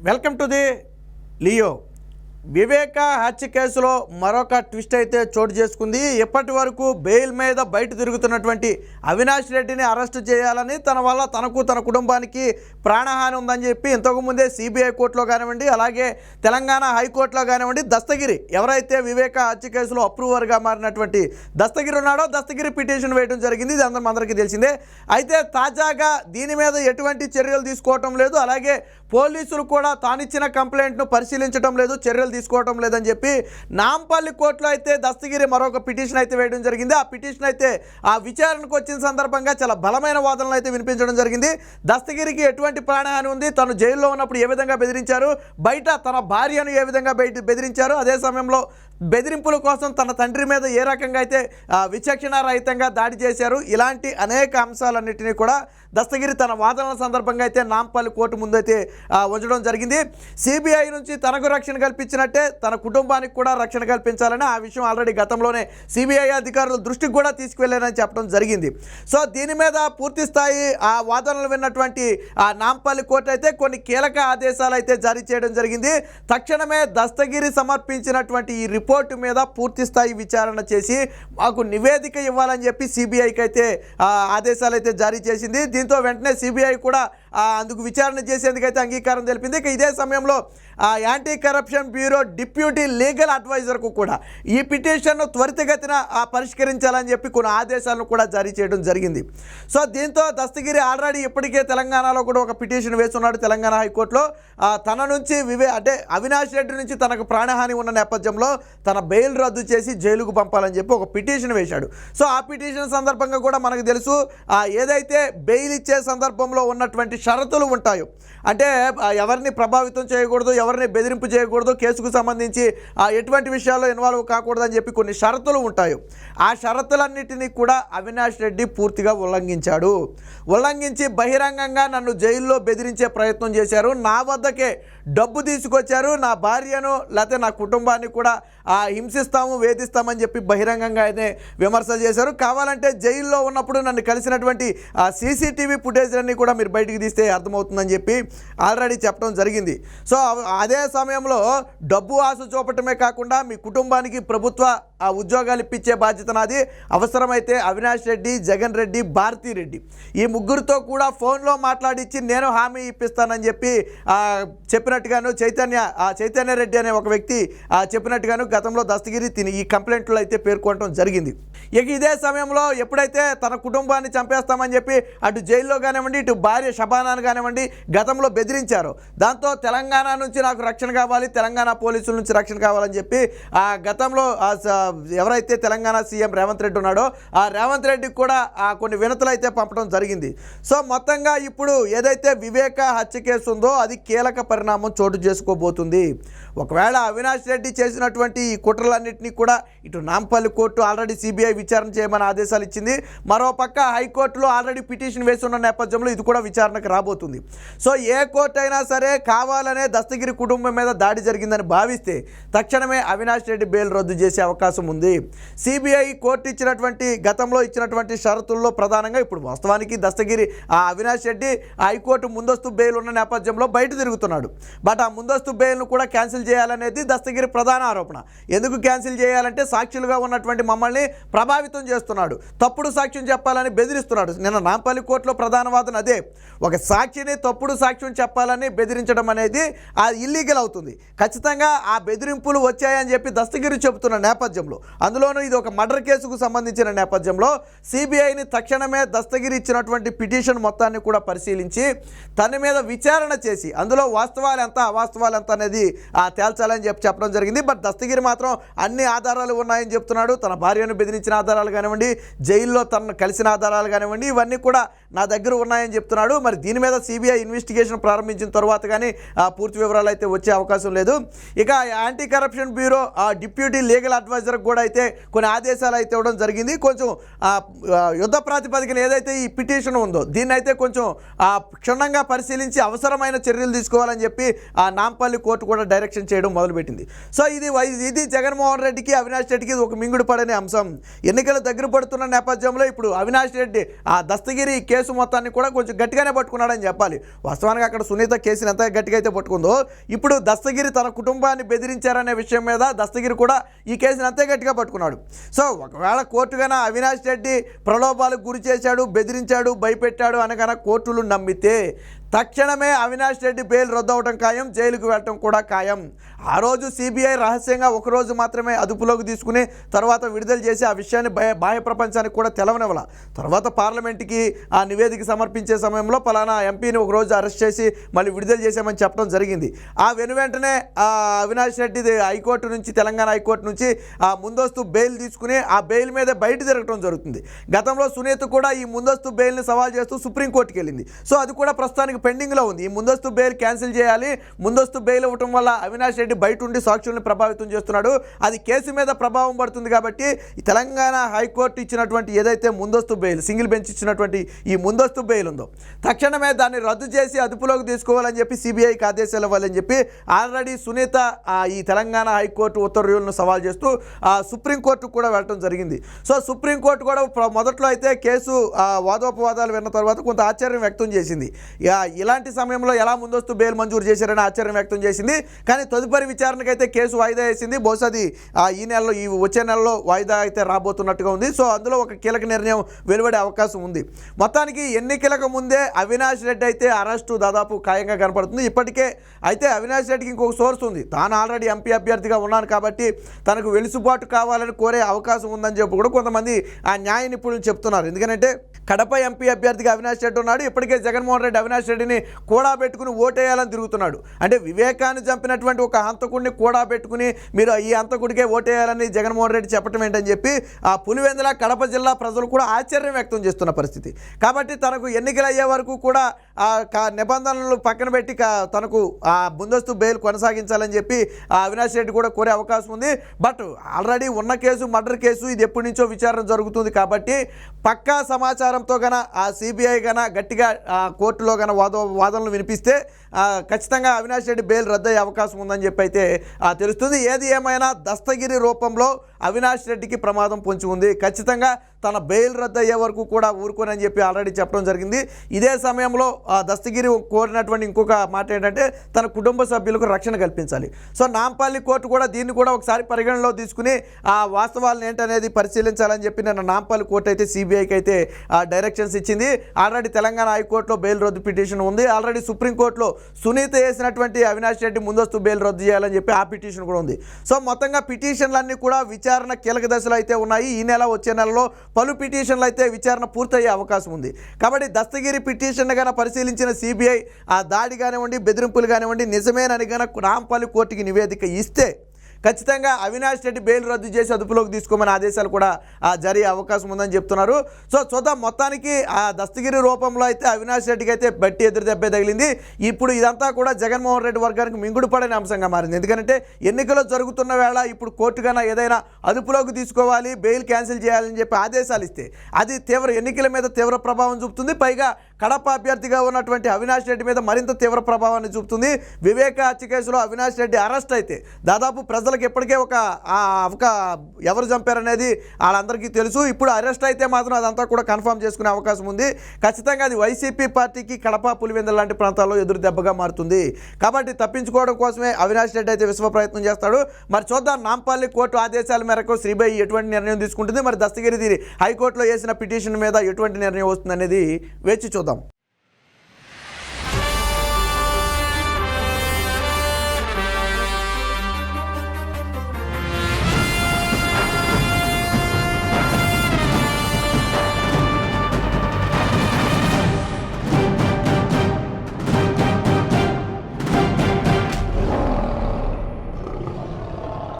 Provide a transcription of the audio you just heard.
Welcome to the Leo. Viveka హత్య కేసులో మరొక ట్విస్ట్ అయితే చోటు చేసుకుంది. ఇప్పటి వరకు బెయిల్ మీద బయట తిరుగుతున్నటువంటి అవినాష్ రెడ్డిని అరెస్టు చేయాలని, తన వల్ల తనకు తన కుటుంబానికి ప్రాణహాని ఉందని చెప్పి ఇంతకుముందే సిబిఐ కోర్టులో కానివ్వండి, అలాగే తెలంగాణ హైకోర్టులో కానివ్వండి, దస్తగిరి ఎవరైతే వివేక హత్య కేసులో అప్రూవర్గా మారినటువంటి దస్తగిరి ఉన్నాడో దస్తగిరి పిటిషన్ వేయడం జరిగింది. ఇది అందరికీ తెలిసిందే. అయితే తాజాగా దీని మీద ఎటువంటి చర్యలు తీసుకోవటం లేదు, అలాగే పోలీసులు కూడా తానిచ్చిన కంప్లైంట్ను పరిశీలించడం లేదు, చర్యలు తీసుకోవటం లేదని చెప్పి నాంపల్లి కోర్టులో అయితే దస్తగిరి మరొక పిటిషన్ అయితే వేయడం జరిగింది. ఆ పిటిషన్ అయితే ఆ విచారణకు వచ్చిన సందర్భంగా చాలా బలమైన వాదనలు అయితే వినిపించడం జరిగింది. దస్తగిరికి ఎటువంటి ప్రాణహాని ఉంది, తను జైల్లో ఉన్నప్పుడు ఏ విధంగా బెదిరించారు, బయట తన భార్యను ఏ విధంగా బెదిరించారు, అదే సమయంలో బెదిరింపుల కోసం తన తండ్రి మీద ఏ రకంగా అయితే విచక్షణారహితంగా దాడి చేశారు, ఇలాంటి అనేక అంశాలన్నింటినీ కూడా దస్తగిరి తన వాదనల సందర్భంగా అయితే నాంపల్లి కోర్టు ముందైతే ఉంచడం జరిగింది. సిబిఐ నుంచి తనకు రక్షణ కల్పించినట్టే తన కుటుంబానికి కూడా రక్షణ కల్పించాలని ఆ విషయం ఆల్రెడీ గతంలోనే సిబిఐ అధికారుల దృష్టికి కూడా తీసుకువెళ్ళారని చెప్పడం జరిగింది. సో దీని మీద పూర్తి స్థాయి ఆ వాదనలు విన్నటువంటి ఆ నాంపల్లి కోర్టు అయితే కొన్ని కీలక ఆదేశాలు అయితే జారీ చేయడం జరిగింది. తక్షణమే దస్తగిరి సమర్పించినటువంటి ఈ రిపోర్టు మీద పూర్తి స్థాయి విచారణ చేసి మాకు నివేదిక ఇవ్వాలని చెప్పి సిబిఐకి అయితే ఆదేశాలు అయితే జారీ చేసింది. దీంతో వెంటనే సిబిఐ కూడా అందుకు విచారణ చేసేందుకైతే అంగీకారం తెలిపింది. ఇదే సమయంలో anti corruption bureau deputy legal అడ్వైజర్కు కూడా ఈ పిటిషన్ను త్వరితగతిన పరిష్కరించాలని చెప్పి కొన్ని ఆదేశాలను కూడా జారీ చేయడం జరిగింది. సో దీంతో దస్తగిరి ఆల్రెడీ ఇప్పటికే తెలంగాణలో కూడా ఒక పిటిషన్ వేస్తున్నాడు తెలంగాణ హైకోర్టులో. తన నుంచి అంటే అవినాష్ రెడ్డి నుంచి తనకు ప్రాణహాని ఉన్న నేపథ్యంలో తన బెయిల్ రద్దు చేసి జైలుకు పంపాలని చెప్పి ఒక పిటిషన్ వేశాడు. సో ఆ పిటిషన్ సందర్భంగా కూడా మనకు తెలుసు, ఏదైతే బెయిల్ ఇచ్చే సందర్భంలో ఉన్నటువంటి షరతులు ఉంటాయో, అంటే ఎవరిని ప్రభావితం చేయకూడదు, ఎవరిని బెదిరింపు చేయకూడదు, కేసుకు సంబంధించి ఎటువంటి విషయాల్లో ఇన్వాల్వ్ కాకూడదు అని చెప్పి కొన్ని షరతులు ఉంటాయి. ఆ షరతులన్నిటినీ కూడా అవినాష్ రెడ్డి పూర్తిగా ఉల్లంఘించి బహిరంగంగా నన్ను జైల్లో బెదిరించే ప్రయత్నం చేశారు, నా వద్దకే డబ్బు తీసుకొచ్చారు, నా భార్యను లేకపోతే నా కుటుంబాన్ని కూడా హింసిస్తాము, వేధిస్తామని చెప్పి బహిరంగంగా అయితే విమర్శలు చేశారు. కావాలంటే జైల్లో ఉన్నప్పుడు నన్ను కలిసినటువంటి సీసీటీవీ ఫుటేజ్ అన్నీ కూడా మీరు బయటికి తీస్తే అర్థమవుతుందని చెప్పి ఆల్రెడీ చెప్పడం జరిగింది. సో అదే సమయంలో డబ్బు ఆశ చూపటమే కాకుండా మీ కుటుంబానికి ప్రభుత్వ ఉద్యోగాలు ఇప్పించే బాధ్యత నాది, అవసరమైతే అవినాష్ రెడ్డి, జగన్ రెడ్డి, భారతీ రెడ్డి ఈ ముగ్గురితో కూడా ఫోన్లో మాట్లాడించి నేను హామీ ఇప్పిస్తానని చెప్పి చెప్పినట్టుగాను చైతన్య రెడ్డి అనే ఒక వ్యక్తి చెప్పినట్టుగాను గతంలో దస్తగిరి ఈ కంప్లైంట్లో అయితే పేర్కొనడం జరిగింది. ఇదే సమయంలో ఎప్పుడైతే తన కుటుంబాన్ని చంపేస్తామని చెప్పి అటు జైల్లో కానివ్వండి, ఇటు భార్య షబానాను కానివ్వండి గతంలో బెదిరించారు, దాంతో తెలంగాణ నుంచి నాకు రక్షణ కావాలి, తెలంగాణ పోలీసుల నుంచి రక్షణ కావాలని చెప్పి గతంలో ఎవరైతే తెలంగాణ సీఎం రేవంత్ రెడ్డి ఉన్నాడో ఆ రేవంత్ రెడ్డికి కూడా కొన్ని వినతులు అయితే పంపడం జరిగింది. సో మొత్తంగా ఇప్పుడు ఏదైతే వివేక హత్య కేసు ఉందో అది కీలక పరిణామం చోటు చేసుకోబోతుంది. ఒకవేళ అవినాష్ రెడ్డి చేసినటువంటి ఈ కుట్రలన్నింటినీ కూడా ఇటు నాంపల్లి కోర్టు ఆల్రెడీ సిబిఐ విచారణ చేయమని ఆదేశాలు ఇచ్చింది, మరోపక్క హైకోర్టులో ఆల్రెడీ పిటిషన్ వేస్తున్న నేపథ్యంలో ఇది కూడా విచారణకు రాబోతుంది. సో ఏ కోర్టు అయినా సరే కావాలనే దస్తగిరి కుటుంబం మీద దాడి జరిగిందని భావిస్తే తక్షణమే అవినాష్ రెడ్డి బెయిల్ రద్దు చేసే అవకాశం ఉంది. సిబిఐ కోర్టు గతంలో ఇచ్చినటువంటి షరతుల్లో ప్రధానంగా ఇప్పుడు వాస్తవానికి దస్తగిరి అవినాష్ రెడ్డి హైకోర్టు ముందస్తు బెయిల్ ఉన్న నేపథ్యంలో బయట తిరుగుతున్నాడు. బట్ ఆ ముందస్తు బెయిల్ను కూడా క్యాన్సిల్ చేయాలనేది దస్తగిరి ప్రధాన ఆరోపణ. ఎందుకు క్యాన్సిల్ చేయాలంటే సాక్షులుగా ఉన్నటువంటి మమ్మల్ని ప్రభావితం చేస్తున్నాడు, తప్పుడు సాక్ష్యం చెప్పాలని బెదిరిస్తున్నాడు. నిన్న నాంపల్లి కోర్టులో ప్రధాన వాదన అదే, ఒక సాక్షిని తప్పుడు సాక్ష్యం చెప్పాలని బెదిరించడం అనేది అది ఇల్లీగల్ అవుతుంది. ఖచ్చితంగా ఆ బెదిరింపులు వచ్చాయని చెప్పి దస్తగిరి చెబుతున్న నేపథ్యంలో, అందులోనూ ఇది ఒక మర్డర్ కేసుకు సంబంధించిన నేపథ్యంలో సిబిఐని తక్షణమే దస్తగిరి ఇచ్చినటువంటి పిటిషన్ మొత్తాన్ని కూడా పరిశీలించి తన మీద విచారణ చేసి అందులో వాస్తవాలు ఎంత అవాస్తవాలు ఎంత అనేది తేల్చాలని చెప్పడం జరిగింది. బట్ దస్తగిరి మాత్రం అన్ని ఆధారాలు ఉన్నాయని చెప్తున్నాడు. తన భార్యను బెదిరించిన ఆధారాలు కానివ్వండి, జైల్లో తనను కలిసిన ఆధారాలు కానివ్వండి, ఇవన్నీ కూడా నా దగ్గర ఉన్నాయని చెప్తున్నాడు. మరి దీని మీద సిబిఐ ఇన్వెస్టిగేషన్ ప్రారంభించిన తర్వాత కానీ పూర్తి వివరాలు అయితే వచ్చే అవకాశం లేదు. ఇక anti corruption bureau deputy legal adviser కూడా అయితే కొన్ని ఆదేశాలు అయితే ఇవ్వడం జరిగింది. కొంచెం యుద్ధ ప్రాతిపదికన ఏదైతే ఈ పిటిషన్ ఉందో దీన్ని అయితే కొంచెం క్షుణ్ణంగా పరిశీలించి అవసరమైన చర్యలు తీసుకోవాలని చెప్పి నాంపల్లి కోర్టు కూడా డైరెక్షన్ చేయడం మొదలుపెట్టింది. సో ఇది జగన్మోహన్ రెడ్డికి అవినాష్ రెడ్డికి ఒక మింగుడు పడని అంశం. ఎన్నికలు దగ్గర పడుతున్న నేపథ్యంలో ఇప్పుడు అవినాష్ రెడ్డి దస్తగిరి కేసు మొత్తాన్ని కూడా కొంచెం గట్టిగానే పట్టుకున్నారు. పట్టుకున్నాడని చెప్పాలి. వాస్తవానికి అక్కడ సునీత కేసుని ఎంత గట్టిగా అయితే పట్టుకుందో, ఇప్పుడు దస్తగిరి తన కుటుంబాన్ని బెదిరించారనే విషయం మీద దస్తగిరి కూడా ఈ కేసుని అంతే గట్టిగా పట్టుకున్నాడు. సో ఒకవేళ కోర్టుగాన అవినాష్ రెడ్డి ప్రలోభాలకు గురి చేశాడు, బెదిరించాడు, భయపెట్టాడు అనగానే కోర్టులు నమ్మితే తక్షణమే అవినాష్ రెడ్డి బెయిల్ రద్దవడం ఖాయం, జైలుకు వెళ్ళటం కూడా ఖాయం. ఆ రోజు సిబిఐ రహస్యంగా ఒకరోజు మాత్రమే అదుపులోకి తీసుకుని తర్వాత విడుదల చేసి ఆ విషయాన్ని బాహ్య ప్రపంచానికి కూడా తెలవనివ్వాల. తర్వాత పార్లమెంట్కి ఆ నివేదిక సమర్పించే సమయంలో పలానా ఎంపీని ఒకరోజు అరెస్ట్ చేసి మళ్ళీ విడుదల చేశామని చెప్పడం జరిగింది. ఆ వెంటనే అవినాష్ రెడ్డి హైకోర్టు నుంచి, తెలంగాణ హైకోర్టు నుంచి ఆ ముందస్తు బెయిల్ తీసుకుని ఆ బెయిల్ మీద బయట తిరగటం జరుగుతుంది. గతంలో సునీత కూడా ఈ ముందస్తు బెయిల్ని సవాల్ చేస్తూ సుప్రీంకోర్టుకి వెళ్ళింది. సో అది కూడా ప్రస్తుతానికి పెండింగ్లో ఉంది. ఈ ముందస్తు బెయిల్ క్యాన్సిల్ చేయాలి. ముందస్తు బెయిల్ ఇవ్వటం వల్ల అవినాష్ రెడ్డి బయట ఉండి సాక్షుల్ని ప్రభావితం చేస్తున్నాడు, అది కేసు మీద ప్రభావం పడుతుంది. కాబట్టి ఈ తెలంగాణ హైకోర్టు ఇచ్చినటువంటి ఏదైతే ముందస్తు బెయిల్, సింగిల్ బెంచ్ ఇచ్చినటువంటి ఈ ముందస్తు బెయిల్ ఉందో తక్షణమే దాన్ని రద్దు చేసి అదుపులోకి తీసుకోవాలని చెప్పి సిబిఐకి ఆదేశాలు ఇవ్వాలని చెప్పి ఆల్రెడీ సునీత ఈ తెలంగాణ హైకోర్టు ఉత్తర్వులను సవాల్ చేస్తూ సుప్రీంకోర్టు కూడా వెళ్ళడం జరిగింది. సో సుప్రీంకోర్టు కూడా మొదట్లో అయితే కేసు వాదోపవాదాలు విన్న తర్వాత కొంత ఆశ్చర్యం వ్యక్తం చేసింది. ఇలాంటి సమయంలో ఎలా ముందస్తు బెయిల్ మంజూరు చేశారని ఆశ్చర్యం వ్యక్తం చేసింది. కానీ తదుపరి విచారణకైతే కేసు వాయిదా వేసింది. బహుశా అది ఈ వచ్చే నెలలో వాయిదా అయితే రాబోతున్నట్టుగా ఉంది. సో అందులో ఒక కీలక నిర్ణయం వెలువడే అవకాశం ఉంది. మొత్తానికి ఎన్నికలకు ముందే అవినాష్ రెడ్డి అయితే అరెస్టు దాదాపు ఖాయంగా కనపడుతుంది. ఇప్పటికే అయితే అవినాష్ రెడ్డికి ఇంకొక సోర్స్ ఉంది. తాను ఆల్రెడీ ఎంపీ అభ్యర్థిగా ఉన్నాను కాబట్టి తనకు వెలుసుబాటు కావాలని కోరే అవకాశం ఉందని చెప్పి కూడా కొంతమంది ఆ న్యాయ నిపుణులు చెప్తున్నారు. ఎందుకంటే కడప ఎంపీ అభ్యర్థిగా అవినాష్ రెడ్డి ఉన్నాడు. ఇప్పటికే జగన్మోహన్ రెడ్డి అవినాష్ రెడ్డిని కూడా పెట్టుకుని ఓటేయాలని తిరుగుతున్నాడు. అంటే వివేకాన్ని చంపినటువంటి ఒక హంతకుడిని కూడా పెట్టుకుని మీరు ఈ హంతకుడికే ఓటేయాలని జగన్మోహన్ రెడ్డి చెప్పడం ఏంటని చెప్పి ఆ పులివెందుల కడప జిల్లా ప్రజలు కూడా ఆశ్చర్యం వ్యక్తం చేస్తున్న పరిస్థితి. కాబట్టి తనకు ఎన్నికలు అయ్యే వరకు కూడా నిబంధనలు పక్కన పెట్టి తనకు ఆ ముందస్తు బెయిల్ కొనసాగించాలని చెప్పి అవినాష్ రెడ్డి కూడా కోరే అవకాశం ఉంది. బట్ ఆల్రెడీ ఉన్న కేసు మర్డర్ కేసు, ఇది ఎప్పటి నుంచో విచారణ జరుగుతుంది కాబట్టి పక్కా సమాచారంతో గన ఆ సిబిఐ గన గట్టిగా కోర్టులో గన వాదనలు వినిపిస్తే ఖచ్చితంగా అవినాష్ రెడ్డి బెయిల్ రద్దయ్యే అవకాశం ఉందని చెప్పి అయితే తెలుస్తుంది. ఏది ఏమైనా దస్తగిరి రూపంలో అవినాష్ రెడ్డికి ప్రమాదం పొంచి ఉంది. ఖచ్చితంగా తన బెయిల్ రద్దయ్యే వరకు కూడా ఊరుకోనని చెప్పి ఆల్రెడీ చెప్పడం జరిగింది. ఇదే సమయంలో దస్తగిరి కోరినటువంటి ఇంకొక మాట ఏంటంటే తన కుటుంబ సభ్యులకు రక్షణ కల్పించాలి. సో నాంపల్లి కోర్టు కూడా దీన్ని కూడా ఒకసారి పరిగణలో తీసుకుని ఆ వాస్తవాలను ఏంటనేది పరిశీలించాలని చెప్పి నిన్న నాంపల్లి కోర్టు అయితే సిబిఐకి అయితే డైరెక్షన్స్ ఇచ్చింది. ఆల్రెడీ తెలంగాణ హైకోర్టులో బెయిల్ రద్దు పిటిషన్ ఉంది. ఆల్రెడీ సుప్రీంకోర్టులో సునీత వేసినటువంటి అవినాష్ రెడ్డి ముందస్తు బెయిల్ రద్దు చేయాలని చెప్పి ఆ పిటిషన్ కూడా ఉంది. సో మొత్తంగా పిటిషన్లన్నీ కూడా విచారణ కీలక దశలో అయితే ఉన్నాయి. ఈ నెల వచ్చే నెలలో పలు పిటిషన్లు అయితే విచారణ పూర్తయ్యే అవకాశం ఉంది. కాబట్టి దస్తగిరి పిటిషన్ గాన పరిశీలించిన సిబిఐ ఆ దాడి కానివ్వండి, బెదిరింపులు కానివ్వండి నిజమేనని గనక నాంపల్లి కోర్టుకి నివేదిక ఇస్తే ఖచ్చితంగా అవినాష్ రెడ్డి బెయిల్ రద్దు చేసి అదుపులోకి తీసుకోమని ఆదేశాలు కూడా జరిగే అవకాశం ఉందని చెప్తున్నారు. సో చూద్దాం. మొత్తానికి ఆ దస్తగిరి రూపంలో అయితే అవినాష్ రెడ్డికి అయితే బట్టి ఎదురు దెబ్బే తగిలింది. ఇప్పుడు ఇదంతా కూడా జగన్మోహన్ రెడ్డి వర్గానికి మింగుడు పడని అంశంగా మారింది. ఎందుకంటే ఎన్నికలు జరుగుతున్న వేళ ఇప్పుడు కోర్టుగాన ఏదైనా అదుపులోకి తీసుకోవాలి, బెయిల్ క్యాన్సిల్ చేయాలని చెప్పి ఆదేశాలు ఇస్తే అది ఎన్నికల మీద తీవ్ర ప్రభావం చూపుతుంది. పైగా కడప అభ్యర్థిగా ఉన్నటువంటి అవినాష్ రెడ్డి మీద మరింత తీవ్ర ప్రభావాన్ని చూపుతుంది. వివేక హత్య కేసులో అవినాష్ రెడ్డి అరెస్ట్ అయితే దాదాపు ప్రజలకు ఇప్పటికే ఒక ఎవరు చంపారనేది వాళ్ళందరికీ తెలుసు. ఇప్పుడు అరెస్ట్ అయితే మాత్రం అదంతా కూడా కన్ఫర్మ్ చేసుకునే అవకాశం ఉంది. ఖచ్చితంగా అది వైసీపీ పార్టీకి కడప, పులివెందుల లాంటి ప్రాంతాల్లో ఎదురు దెబ్బగా మారుతుంది. కాబట్టి తప్పించుకోవడం కోసమే అవినాష్ రెడ్డి అయితే విశ్వ ప్రయత్నం చేస్తాడు. మరి చూద్దాం నాంపల్లి కోర్టు ఆదేశాల మేరకు శ్రీబై ఎటువంటి నిర్ణయం తీసుకుంటుంది, మరి దస్తగిరి హైకోర్టులో వేసిన పిటిషన్ మీద ఎటువంటి నిర్ణయం వస్తుంది అనేది వేచి చూద్దాం.